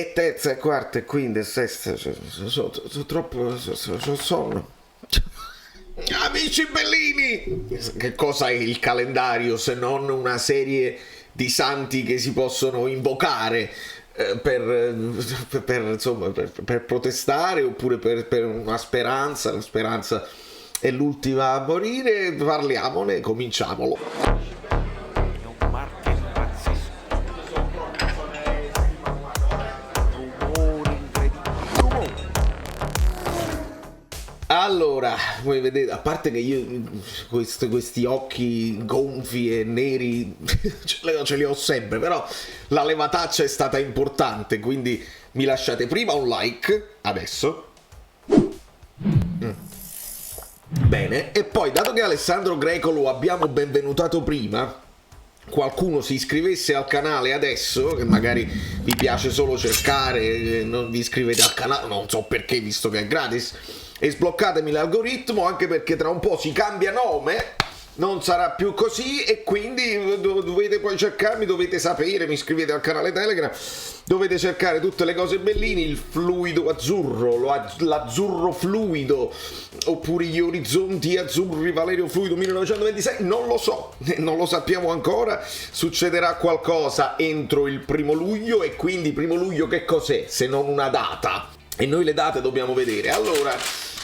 e terza e quarta e quinta e sesta, sono troppo, c'ho sonno. Amici bellini, che cosa è il calendario se non una serie di santi che si possono invocare insomma, per protestare, oppure per una speranza? La speranza è l'ultima a morire. Parliamone, cominciamolo. Allora, voi vedete, a parte che io questi occhi gonfi e neri ce li ho sempre, però la levataccia è stata importante, quindi mi lasciate prima un like, adesso. Bene, e poi, dato che Alessandro Greco lo abbiamo benvenutato prima, qualcuno si iscrivesse al canale adesso, che magari vi piace solo cercare, non vi iscrivete al canale, non so perché, visto che è gratis, e sbloccatemi l'algoritmo, anche perché tra un po' si cambia nome, non sarà più così, e quindi dovete poi cercarmi, dovete sapere, mi iscrivete al canale Telegram, dovete cercare tutte le cose bellini, il fluido azzurro, l'azzurro fluido, oppure gli orizzonti azzurri Valerio Fluido 1926, non lo so, non lo sappiamo ancora. Succederà qualcosa entro il 1° luglio, e quindi 1° luglio che cos'è se non una data? E noi le date dobbiamo vedere. Allora,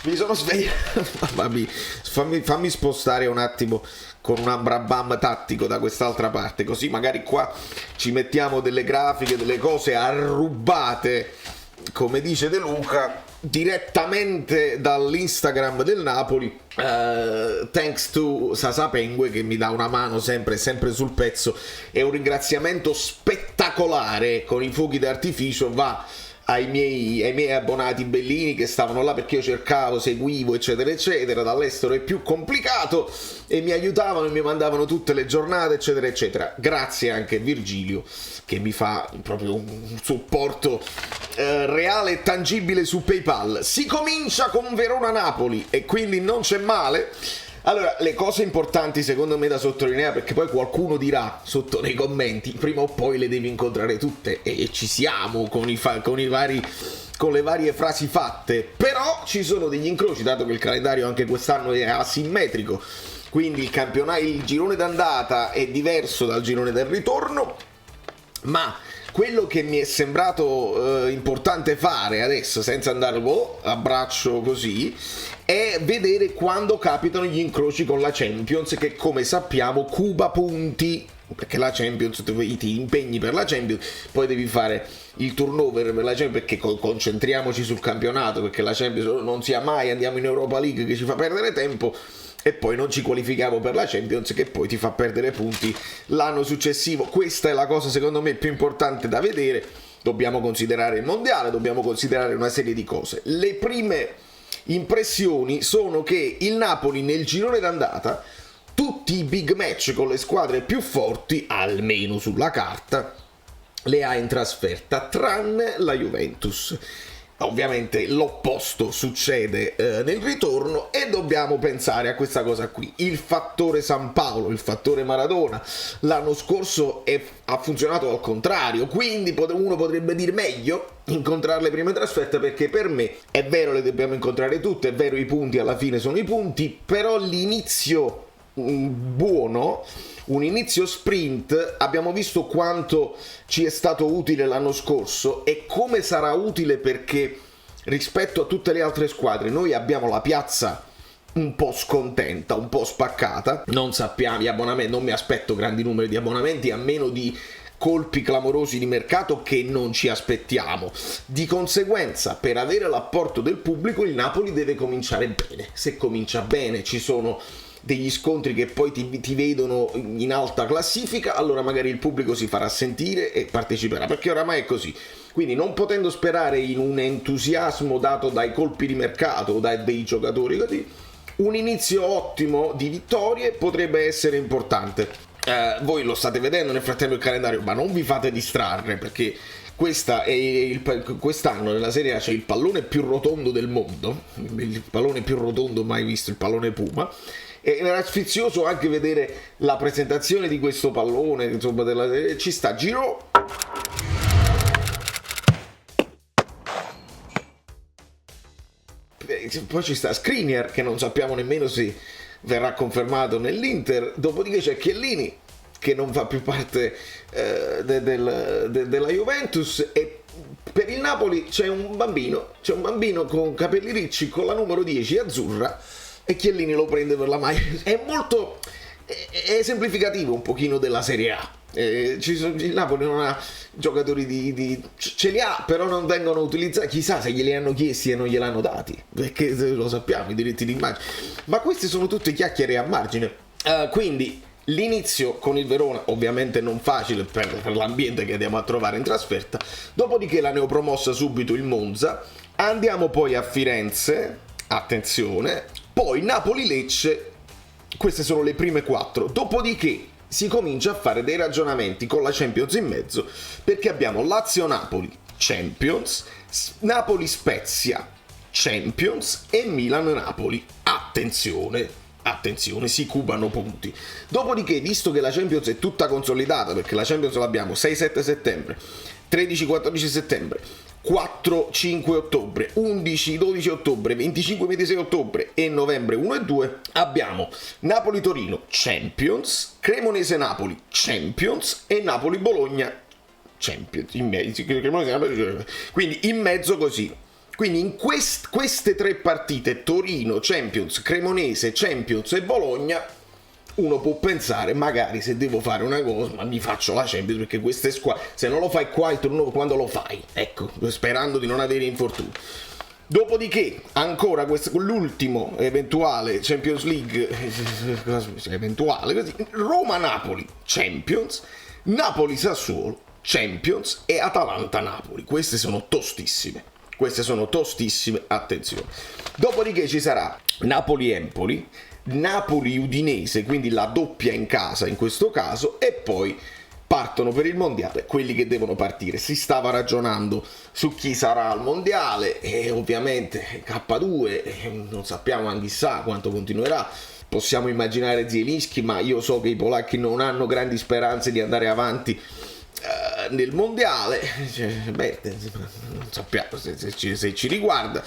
mi sono svegliato. fammi spostare un attimo con un ambrabam tattico da quest'altra parte, così magari qua ci mettiamo delle grafiche, delle cose arrubate, come dice De Luca, direttamente dall'Instagram del Napoli, thanks to Sasa Pengue, che mi dà una mano sempre sul pezzo, e un ringraziamento spettacolare con i fuochi d'artificio va ai miei abbonati bellini che stavano là perché io cercavo, seguivo, eccetera eccetera. Dall'estero è più complicato, e mi aiutavano e mi mandavano tutte le giornate, eccetera eccetera. Grazie anche a Virgilio, che mi fa proprio un supporto reale e tangibile su PayPal. Si comincia con Verona-Napoli, e quindi non c'è male. Allora, le cose importanti secondo me da sottolineare, perché poi qualcuno dirà sotto nei commenti, prima o poi le devi incontrare tutte, e ci siamo con le varie frasi fatte, però ci sono degli incroci, dato che il calendario anche quest'anno è asimmetrico, quindi il girone d'andata è diverso dal girone del ritorno, ma quello che mi è sembrato importante fare adesso, senza andare a braccio così, è vedere quando capitano gli incroci con la Champions, che come sappiamo cuba punti, perché la Champions, ti impegni per la Champions, poi devi fare il turnover per la Champions, perché concentriamoci sul campionato, perché la Champions non sia mai andiamo in Europa League che ci fa perdere tempo, e poi non ci qualifichiamo per la Champions, che poi ti fa perdere punti l'anno successivo. Questa è la cosa secondo me più importante da vedere. Dobbiamo considerare il mondiale, dobbiamo considerare una serie di cose. Le prime impressioni sono che il Napoli nel girone d'andata, tutti i big match con le squadre più forti, almeno sulla carta, le ha in trasferta, tranne la Juventus. Ovviamente l'opposto succede nel ritorno, e dobbiamo pensare a questa cosa qui. Il fattore San Paolo, il fattore Maradona, l'anno scorso ha funzionato al contrario, quindi uno potrebbe dire meglio incontrare le prime trasferte, perché per me è vero, le dobbiamo incontrare tutte, è vero, i punti alla fine sono i punti, però l'inizio buono, un inizio sprint, abbiamo visto quanto ci è stato utile l'anno scorso e come sarà utile, perché rispetto a tutte le altre squadre noi abbiamo la piazza un po' scontenta, un po' spaccata, non sappiamo gli abbonamenti, non mi aspetto grandi numeri di abbonamenti, a meno di colpi clamorosi di mercato che non ci aspettiamo. Di conseguenza, per avere l'apporto del pubblico, il Napoli deve cominciare bene. Se comincia bene, ci sono degli scontri che poi ti vedono in alta classifica, allora magari il pubblico si farà sentire e parteciperà, perché oramai è così. Quindi, non potendo sperare in un entusiasmo dato dai colpi di mercato o dai giocatori così, un inizio ottimo di vittorie potrebbe essere importante. Voi lo state vedendo nel frattempo il calendario, ma non vi fate distrarre, perché quest'anno nella Serie A c'è il pallone più rotondo del mondo, il pallone più rotondo mai visto, il pallone Puma. E era sfizioso anche vedere la presentazione di questo pallone, insomma, ci sta Giroud, poi ci sta Skriniar che non sappiamo nemmeno se verrà confermato nell'Inter, dopodiché c'è Chiellini che non fa più parte della Juventus, e per il Napoli c'è un bambino con capelli ricci con la numero 10 azzurra, e Chiellini lo prende per la maglia. È esemplificativo un pochino della Serie A. Il Napoli non ha giocatori ce li ha, però non vengono utilizzati. Chissà se glieli hanno chiesti e non gliel'hanno dati, perché lo sappiamo, i diritti d'immagine. Ma queste sono tutte chiacchiere a margine. Quindi l'inizio con il Verona, ovviamente non facile per l'ambiente che andiamo a trovare in trasferta. Dopodiché la neopromossa subito il Monza. Andiamo poi a Firenze, attenzione, poi Napoli-Lecce. Queste sono le prime 4. Dopodiché si comincia a fare dei ragionamenti con la Champions in mezzo, perché abbiamo Lazio-Napoli, Champions, Napoli-Spezia, Champions, e Milan-Napoli. Attenzione, si cubano punti. Dopodiché, visto che la Champions è tutta consolidata, perché la Champions l'abbiamo 6-7 settembre, 13-14 settembre, 4-5 ottobre, 11-12 ottobre, 25-26 ottobre e novembre 1 e 2, abbiamo Napoli-Torino Champions, Cremonese-Napoli Champions e Napoli-Bologna Champions, quindi in mezzo così. Quindi in queste 3 partite, Torino, Champions, Cremonese, Champions e Bologna, uno può pensare, magari se devo fare una cosa, ma mi faccio la Champions, perché queste squadre, se non lo fai qua il turno, quando lo fai? Ecco, sperando di non avere infortuni. Dopodiché, ancora l'ultimo eventuale Champions League, eventuale così, Roma-Napoli, Champions, Napoli-Sassuolo, Champions e Atalanta-Napoli. Queste sono tostissime, attenzione. Dopodiché ci sarà Napoli-Empoli, Napoli-Udinese, quindi la doppia in casa in questo caso, e poi partono per il mondiale quelli che devono partire. Si stava ragionando su chi sarà al mondiale, e ovviamente K2 non sappiamo chissà quanto continuerà. Possiamo immaginare Zielinski, ma io so che i polacchi non hanno grandi speranze di andare avanti nel mondiale. Non sappiamo se ci riguarda.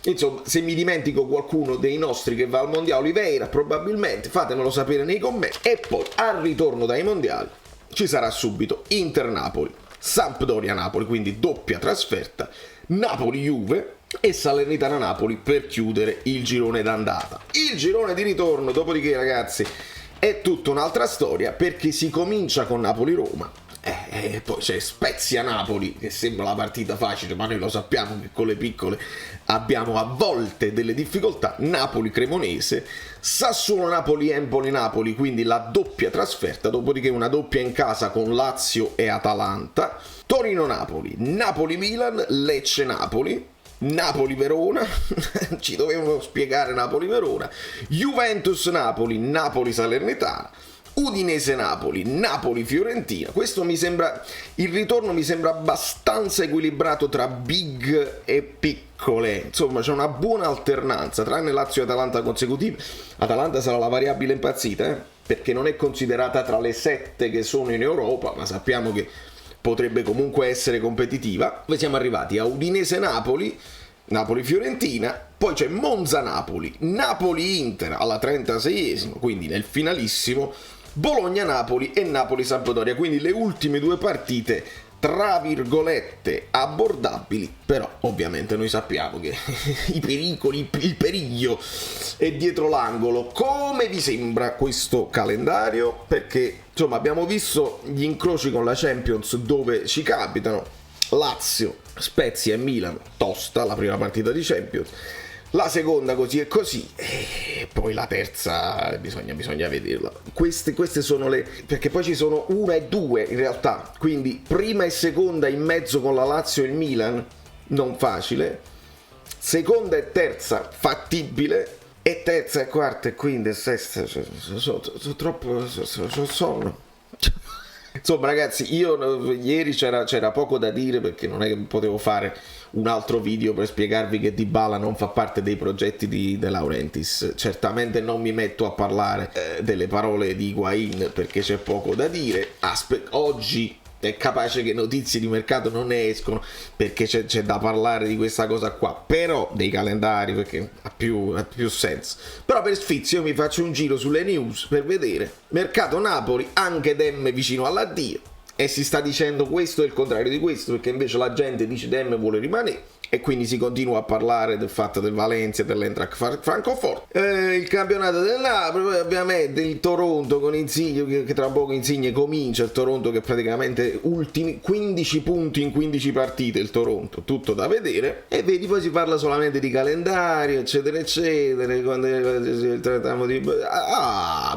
Insomma, se mi dimentico qualcuno dei nostri che va al mondiale, Oliveira probabilmente, fatemelo sapere nei commenti. E poi al ritorno dai mondiali ci sarà subito Inter-Napoli, Sampdoria-Napoli, quindi doppia trasferta, Napoli-Juve e Salernitana-Napoli per chiudere il girone d'andata. Il girone di ritorno, dopodiché, ragazzi, è tutta un'altra storia, perché si comincia con Napoli-Roma. Poi c'è Spezia-Napoli, che sembra la partita facile, ma noi lo sappiamo che con le piccole abbiamo a volte delle difficoltà. Napoli-Cremonese, Sassuolo-Napoli-Empoli-Napoli, quindi la doppia trasferta, dopodiché una doppia in casa con Lazio e Atalanta, Torino-Napoli, Napoli-Milan, Lecce-Napoli, Napoli-Verona, ci dovevano spiegare Napoli-Verona, Juventus-Napoli, Napoli-Salernitana, Udinese-Napoli, Napoli-Fiorentina. Questo mi sembra, il ritorno mi sembra abbastanza equilibrato tra big e piccole, insomma c'è una buona alternanza, tranne Lazio e Atalanta consecutive. Atalanta sarà la variabile impazzita, perché non è considerata tra le 7 che sono in Europa, ma sappiamo che potrebbe comunque essere competitiva. Poi siamo arrivati a Udinese-Napoli, Napoli-Fiorentina, poi c'è Monza-Napoli, Napoli-Inter alla 36esima, quindi nel finalissimo, Bologna-Napoli e Napoli-Sampdoria, quindi le ultime 2 partite tra virgolette abbordabili, però ovviamente noi sappiamo che i pericoli, il periglio è dietro l'angolo. Come vi sembra questo calendario? Perché insomma abbiamo visto gli incroci con la Champions dove ci capitano: Lazio, Spezia e Milan, tosta la prima partita di Champions, la seconda così e così, e poi la terza bisogna vederla. Queste sono le, perché poi ci sono 1 e 2 in realtà, quindi prima e seconda in mezzo con la Lazio e il Milan, non facile, seconda e terza fattibile, e terza e quarta e quinta e sesta sono troppo sonno. Insomma, ragazzi, io ieri c'era poco da dire, perché non è che potevo fare un altro video per spiegarvi che Dybala non fa parte dei progetti di De Laurentiis. Certamente non mi metto a parlare delle parole di Higuain, perché c'è poco da dire. Oggi è capace che notizie di mercato non ne escono, perché c'è da parlare di questa cosa qua, però dei calendari, perché ha più senso. Però per sfizio io mi faccio un giro sulle news per vedere mercato Napoli, anche Dem vicino all'addio, e si sta dicendo questo e il contrario di questo, perché invece la gente dice Dem vuole rimanere, e quindi si continua a parlare del fatto del Valencia, dell'Eintracht Francoforte, il campionato del Napoli, poi ovviamente il Toronto con Insigne, che tra poco Insigne comincia, il Toronto che praticamente ultimi 15 punti in 15 partite, il Toronto, tutto da vedere, e vedi poi si parla solamente di calendario, eccetera eccetera, quando trattammo di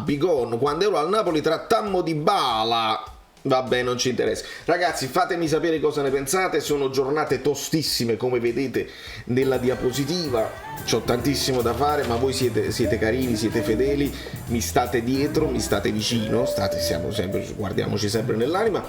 Bigon, quando ero al Napoli trattammo di Bala. Vabbè, non ci interessa. Ragazzi, fatemi sapere cosa ne pensate. Sono giornate tostissime, come vedete nella diapositiva. C'ho tantissimo da fare, ma voi siete carini, siete fedeli, mi state dietro, mi state vicino, siamo sempre, guardiamoci sempre nell'anima.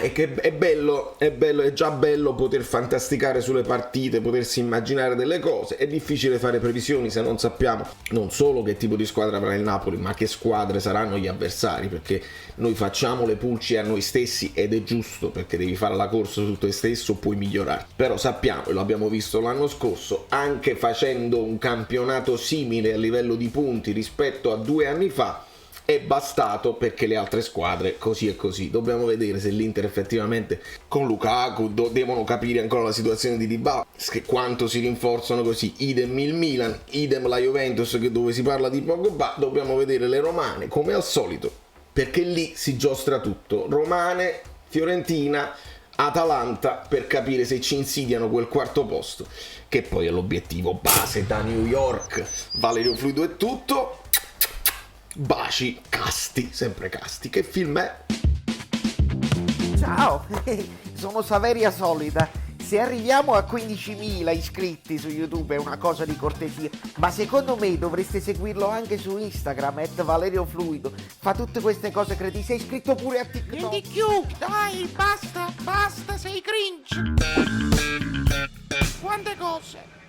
E che è bello, è già bello poter fantasticare sulle partite, potersi immaginare delle cose. È difficile fare previsioni se non sappiamo non solo che tipo di squadra avrà il Napoli, ma che squadre saranno gli avversari, perché noi facciamo le pulci a noi stessi, ed è giusto, perché devi fare la corsa su te stesso, puoi migliorare. Però sappiamo, e lo abbiamo visto l'anno scorso, anche facendo un campionato simile a livello di punti rispetto a 2 anni fa, è bastato, perché le altre squadre così e così. Dobbiamo vedere se l'Inter effettivamente con Lukaku devono capire ancora la situazione di Dybala, che quanto si rinforzano così, idem il Milan, idem la Juventus, che dove si parla di Pogba. Dobbiamo vedere le romane come al solito, perché lì si giostra tutto, romane, Fiorentina, Atalanta, per capire se ci insidiano quel quarto posto, che poi è l'obiettivo base da New York. Valerio Fluido è tutto, baci, casti, sempre casti. Che film è? Ciao, sono Saveria Solida. Se arriviamo a 15.000 iscritti su YouTube è una cosa di cortesia, ma secondo me dovreste seguirlo anche su Instagram, @ValerioFluido. Fa tutte queste cose credi. Sei iscritto pure a TikTok? Niente più, dai, basta, sei cringe. Quante cose.